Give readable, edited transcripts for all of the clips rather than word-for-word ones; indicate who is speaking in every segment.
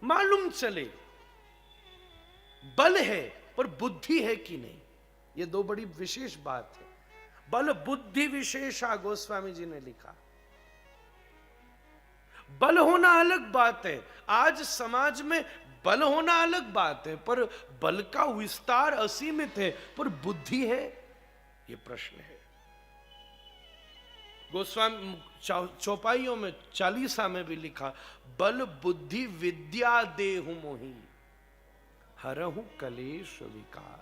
Speaker 1: मालूम चले बल है पर बुद्धि है कि नहीं। ये दो बड़ी विशेष बात है। बल बुद्धि विशेषा गोस्वामी जी ने लिखा। बल होना अलग बात है, आज समाज में बल होना अलग बात है, पर बल का विस्तार असीमित है, पर बुद्धि है, ये प्रश्न है। गोस्वामी चौपाइयों में 40 में भी लिखा, बल बुद्धि विद्या देहु मोहि हरहु कलेश विकार।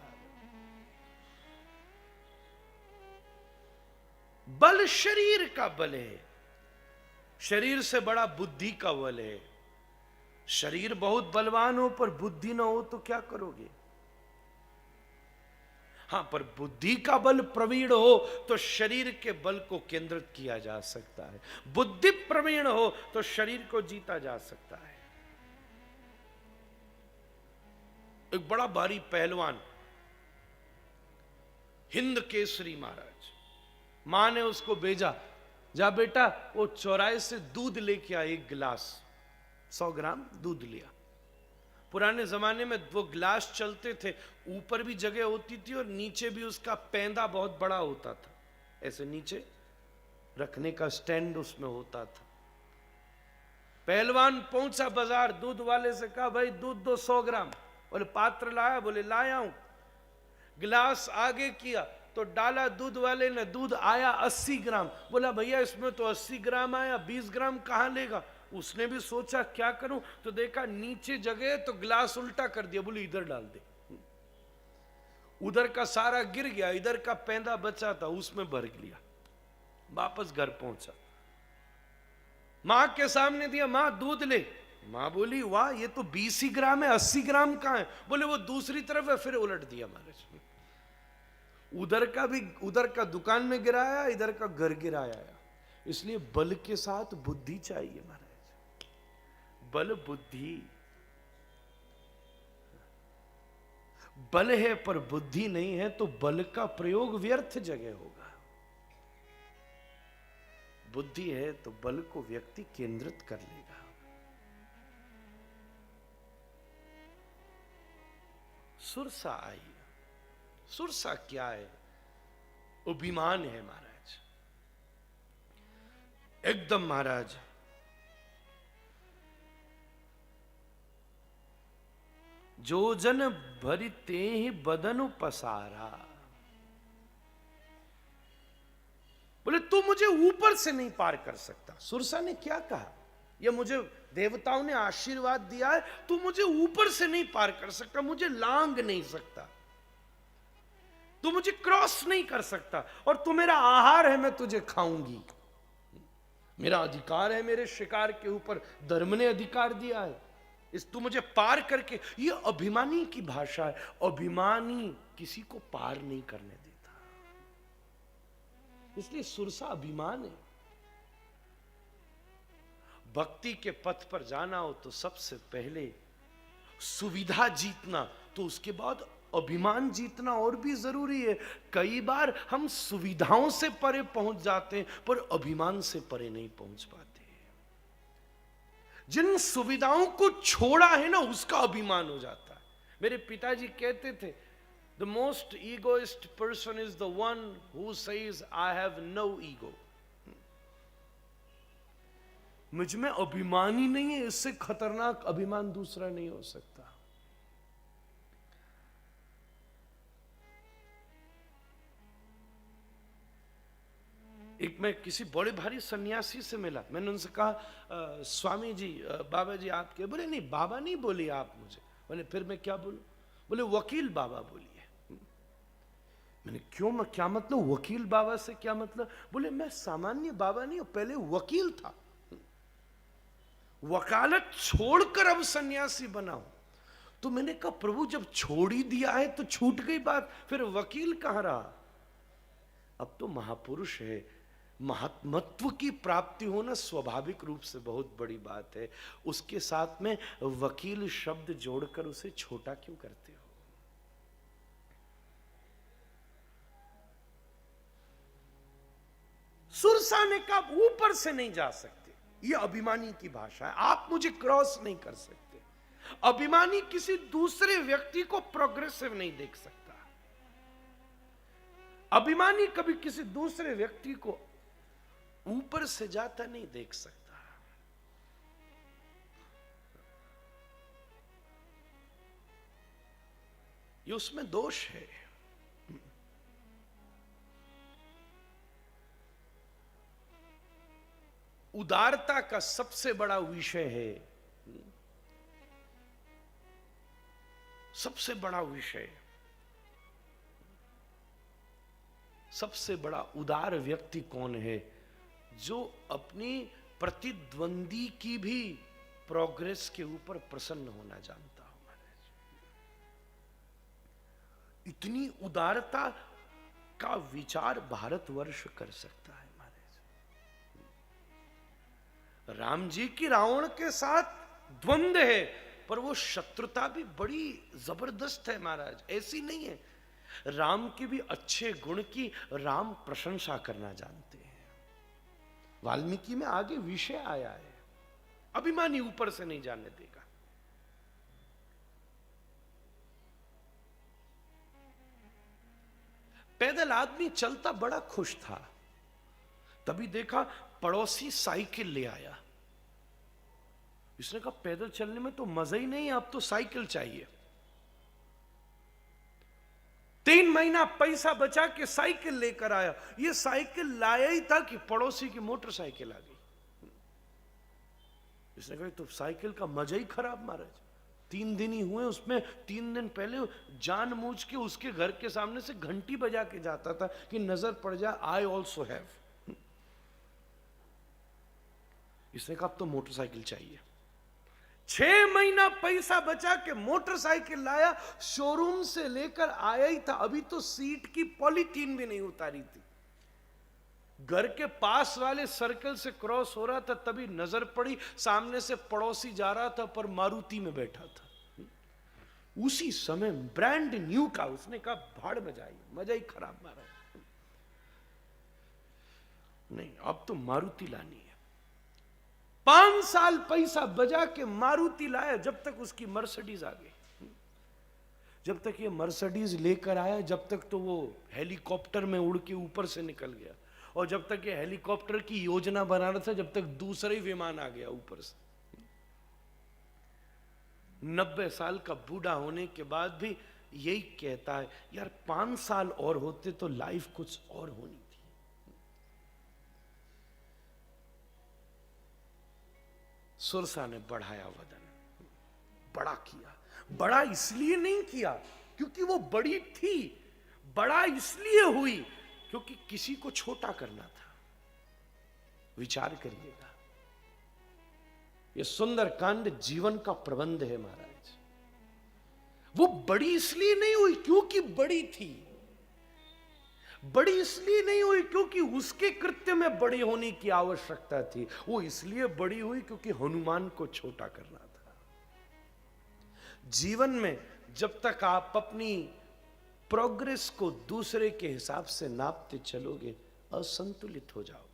Speaker 1: बल शरीर का बल है, शरीर से बड़ा बुद्धि का बल है। शरीर बहुत बलवान हो पर बुद्धि ना हो तो क्या करोगे। हां, पर बुद्धि का बल प्रवीण हो तो शरीर के बल को केंद्रित किया जा सकता है। बुद्धि प्रवीण हो तो शरीर को जीता जा सकता है। एक बड़ा भारी पहलवान हिंद केसरी महाराज, मां ने उसको भेजा, जा बेटा वो चौराहे से दूध लेके आ, 1 गिलास 100 ग्राम दूध लिया। पुराने जमाने में वो गिलास चलते थे, ऊपर भी जगह होती थी और नीचे भी उसका पैंदा बहुत बड़ा होता था, ऐसे नीचे रखने का स्टैंड उसमें होता था। पहलवान पहुंचा बाजार, दूध वाले से कहा भाई दूध दो 100 ग्राम। बोले पात्र लाया? बोले लाया हूं। गिलास आगे किया तो डाला दूध वाले ने, दूध आया 80 ग्राम। बोला भैया इसमें तो 80 ग्राम आया, 20 ग्राम कहां लेगा। उसने भी सोचा क्या करूं, तो देखा नीचे जगह तो गिलास उल्टा कर दिया, बोले इधर डाल दे। उधर का सारा गिर गया, इधर का पैंदा बचा था उसमें भर लिया। वापस घर पहुंचा, मां के सामने दिया, मां दूध ले। मां बोली वाह ये तो 20 ही ग्राम है, 80 ग्राम कहां है। बोले वो दूसरी तरफ है। फिर उलट दिया महाराज, उधर का दुकान में गिराया, इधर का घर गिराया। इसलिए बल के साथ बुद्धि चाहिए महाराज। बल बुद्धि, बल है पर बुद्धि नहीं है तो बल का प्रयोग व्यर्थ जगह होगा। बुद्धि है तो बल को व्यक्ति केंद्रित कर लेगा। सुरसा आई। सुरसा क्या है? अभिमान है महाराज, एकदम महाराज। जो जन भरिते ही बदन पसारा। बोले तू मुझे ऊपर से नहीं पार कर सकता। सुरसा ने क्या कहा? ये मुझे देवताओं ने आशीर्वाद दिया है, तू मुझे ऊपर से नहीं पार कर सकता, मुझे लांग नहीं सकता, तू मुझे क्रॉस नहीं कर सकता, और तू मेरा आहार है, मैं तुझे खाऊंगी। मेरा अधिकार है मेरे शिकार के ऊपर, धर्म ने अधिकार दिया है, तू मुझे पार करके। ये अभिमानी की भाषा है। अभिमानी किसी को पार नहीं करने देता, इसलिए सुरसा अभिमान है। भक्ति के पथ पर जाना हो तो सबसे पहले सुविधा जीतना, तो उसके बाद अभिमान जीतना और भी जरूरी है। कई बार हम सुविधाओं से परे पहुंच जाते हैं पर अभिमान से परे नहीं पहुंच पाते। जिन सुविधाओं को छोड़ा है ना, उसका अभिमान हो जाता है। मेरे पिताजी कहते थे, the most egoist person is the one who says I have no ego. मुझ में अभिमान ही नहीं है, इससे खतरनाक अभिमान दूसरा नहीं हो सकता। एक मैं किसी बड़े भारी सन्यासी से मिला, मैंने उनसे कहा स्वामी जी, बाबा जी आपके। बोले नहीं बाबा नहीं बोलिए आप मुझे। बोले फिर मैं क्या बोलूं? बोले वकील बाबा बोलिए। मैंने क्यों, मैं क्या मतलब वकील बाबा से क्या मतलब? बोले मैं सामान्य बाबा नहीं हूं, पहले वकील था, वकालत छोड़कर अब सन्यासी बना हूं। तो मैंने कहा प्रभु जब छोड़ ही दिया है तो छूट गई बात, फिर वकील कहां रहा? अब तो महापुरुष है। महात्मत्व की प्राप्ति होना स्वाभाविक रूप से बहुत बड़ी बात है, उसके साथ में वकील शब्द जोड़कर उसे छोटा क्यों करते हो? सुरसा ने कहा ऊपर से नहीं जा सकते, यह अभिमानी की भाषा है, आप मुझे क्रॉस नहीं कर सकते। अभिमानी किसी दूसरे व्यक्ति को प्रोग्रेसिव नहीं देख सकता। अभिमानी कभी किसी दूसरे व्यक्ति को ऊपर से जाता नहीं देख सकता। ये उसमें दोष है। उदारता का सबसे बड़ा विषय है, सबसे बड़ा विषय, सबसे बड़ा उदार व्यक्ति कौन है? जो अपनी प्रतिद्वंदी की भी प्रोग्रेस के ऊपर प्रसन्न होना जानता हो महाराज। इतनी उदारता का विचार भारतवर्ष कर सकता है महाराज। राम जी की रावण के साथ द्वंद्व है, पर वो शत्रुता भी बड़ी जबरदस्त है महाराज। ऐसी नहीं है। राम की भी अच्छे गुण की राम प्रशंसा करना जानते हैं। वाल्मीकि में आगे विषय आया है, अभिमानी ऊपर से नहीं जाने देगा। पैदल आदमी चलता बड़ा खुश था, तभी देखा पड़ोसी साइकिल ले आया। इसने कहा पैदल चलने में तो मजा ही नहीं, अब तो साइकिल चाहिए। 3 महीना पैसा बचा के साइकिल लेकर आया। ये साइकिल लाया ही था कि पड़ोसी की मोटरसाइकिल आ गई। इसने कहा तो साइकिल का मजा ही खराब महाराज। 3 दिन ही हुए उसमें, 3 दिन पहले जानबूझ के उसके घर के सामने से घंटी बजा के जाता था कि नजर पड़ जाए, आई ऑल्सो हैव। इसने कहा अब तो मोटरसाइकिल चाहिए। 6 महीना पैसा बचा के मोटरसाइकिल लाया, शोरूम से लेकर आया ही था, अभी तो सीट की पॉलीथीन भी नहीं उतारी थी। घर के पास वाले सर्कल से क्रॉस हो रहा था, तभी नजर पड़ी सामने से पड़ोसी जा रहा था, पर मारुति में बैठा था। उसी समय ब्रांड न्यू का। उसने कहा भाड़ में जाइए, मजा ही खराब मारा। नहीं, अब तो मारुति लानी है। 5 साल पैसा बजा के मारुति लाया, जब तक उसकी मर्सिडीज आ गई। जब तक ये मर्सिडीज लेकर आया, जब तक तो वो हेलीकॉप्टर में उड़ के ऊपर से निकल गया। और जब तक ये हेलीकॉप्टर की योजना बना रहा था, जब तक दूसरा ही विमान आ गया ऊपर से। 90 साल का बूढ़ा होने के बाद भी यही कहता है, यार 5 साल और होते तो लाइफ कुछ और होनी थी। सुरसा ने बढ़ाया वदन, बड़ा किया। बड़ा इसलिए नहीं किया क्योंकि वो बड़ी थी, बड़ा इसलिए हुई क्योंकि किसी को छोटा करना था। विचार करिएगा, ये सुंदर कांड जीवन का प्रबंध है महाराज। वो बड़ी इसलिए नहीं हुई क्योंकि बड़ी थी, बड़ी इसलिए नहीं हुई क्योंकि उसके कृत्य में बड़ी होने की आवश्यकता थी। वो इसलिए बड़ी हुई क्योंकि हनुमान को छोटा करना था। जीवन में जब तक आप अपनी प्रोग्रेस को दूसरे के हिसाब से नापते चलोगे, असंतुलित हो जाओगे।